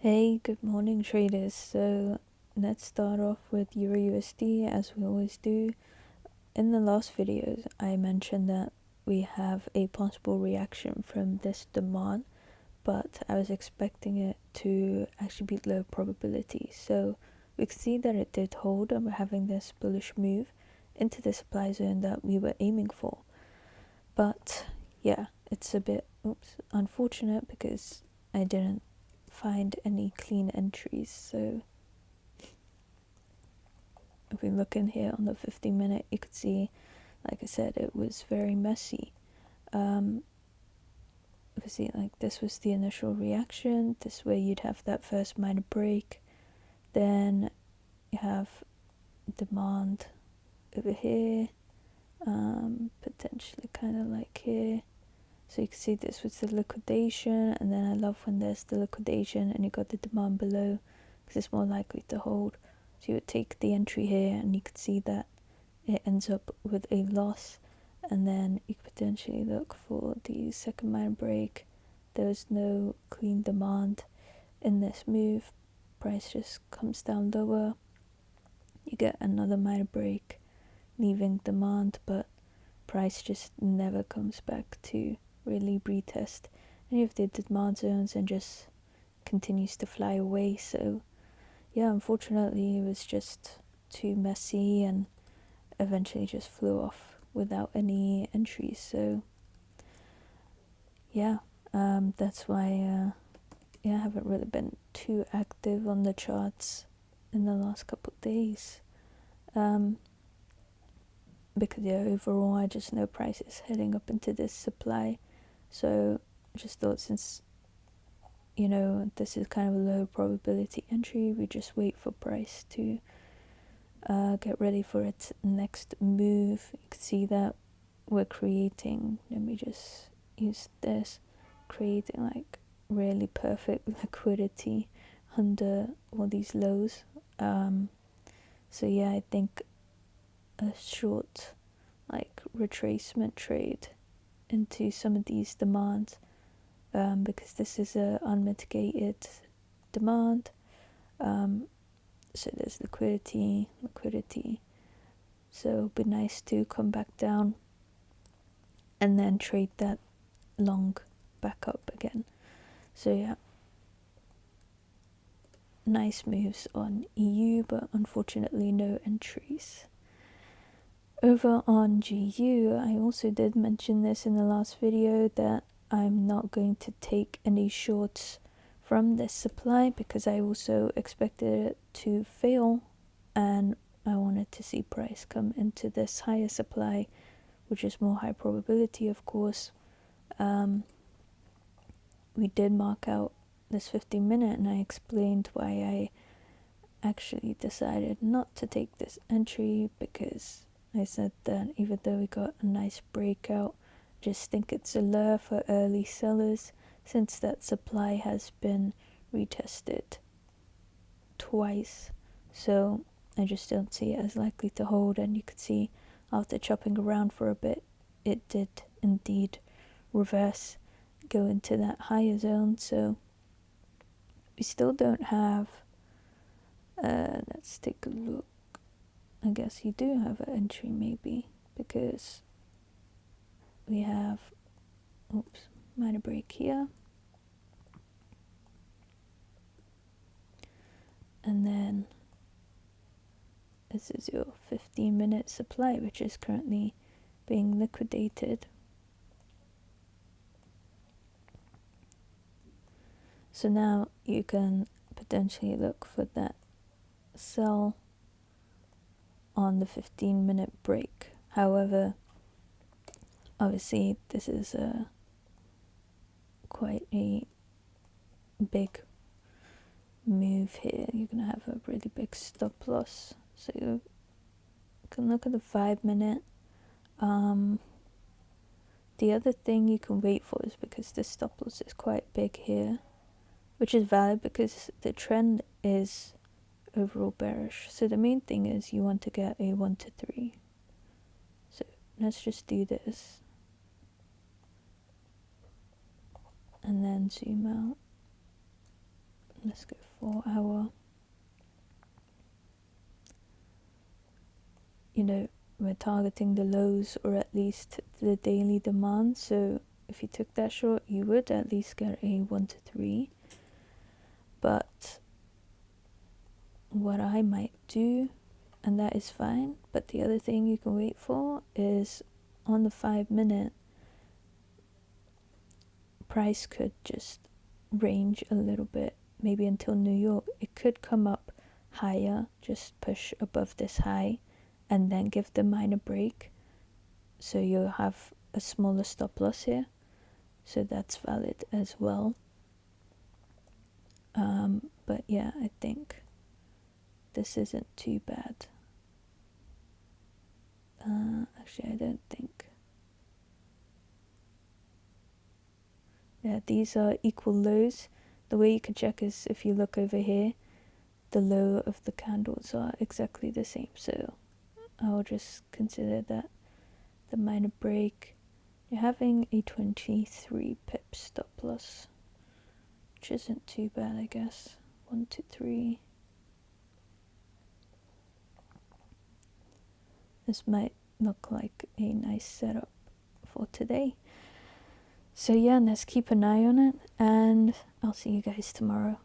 Hey, good morning traders. So let's start off with EURUSD as we always do. In the last videos I mentioned that we have a possible reaction from this demand, but I was expecting it to actually be low probability. So we can see that it did hold and we're having this bullish move into the supply zone that we were aiming for. But yeah, it's a bit unfortunate because I didn't find any clean entries. So if we look in here on the 50-minute, you could see, like I said, it was very messy. Obviously, like this was the initial reaction. This way you'd have that first minor break, then you have demand over here, potentially kind of like here. So you can see this was the liquidation, and then I love when there's the liquidation and you got the demand below because it's more likely to hold. So you would take the entry here and you could see that it ends up with a loss, and then you could potentially look for the second minor break. There's no clean demand in this move. Price just comes down lower. You get another minor break, leaving demand, but price just never comes back to really retest any of the demand zones and just continues to fly away. So yeah, unfortunately it was just too messy and eventually just flew off without any entries. So yeah, that's why I haven't really been too active on the charts in the last couple of days, because yeah, overall I just know price is heading up into this supply. So I just thought, since this is kind of a low probability entry, we just wait for price to get ready for its next move. You can see that we're creating, let me just use this, creating like really perfect liquidity under all these lows. So yeah, I think a short like retracement trade into some of these demands, because this is a unmitigated demand. So there's liquidity, so it'd be nice to come back down and then trade that long back up again. So yeah, nice moves on EU, but unfortunately no entries. Over on GU, I also did mention this in the last video that I'm not going to take any shorts from this supply because I also expected it to fail, and I wanted to see price come into this higher supply, which is more high probability, of course. We did mark out this 15-minute, and I explained why I actually decided not to take this entry, because I said that even though we got a nice breakout, just think it's a lure for early sellers, since that supply has been retested twice. So I just don't see it as likely to hold, and you could see after chopping around for a bit, it did indeed reverse, go into that higher zone. So we still don't have, let's take a look. I guess you do have an entry maybe, because we have, minor break here, and then this is your 15-minute supply, which is currently being liquidated. So now you can potentially look for that sell on the 15-minute break. However, obviously this is quite a big move here. You're gonna have a really big stop loss. So you can look at the 5-minute. The other thing you can wait for is, because this stop loss is quite big here, which is valid because the trend is overall bearish. So the main thing is you want to get a 1 to 3. So let's just do this and then zoom out. Let's go for our, you know, we're targeting the lows or at least the daily demand. So if you took that short, you would at least get a 1 to 3. But what I might do, and that is fine, but the other thing you can wait for is on the 5-minute, price could just range a little bit, maybe until New York. It could come up higher, just push above this high, and then give the minor break. So you'll have a smaller stop loss here. So that's valid as well. But yeah, I think this isn't too bad. Actually, I don't think. Yeah, these are equal lows. The way you can check is if you look over here, the low of the candles are exactly the same. So I'll just consider that the minor break. You're having a 23 pip stop loss, which isn't too bad, I guess. 1 to 3. This might look like a nice setup for today. So yeah, let's keep an eye on it, and I'll see you guys tomorrow.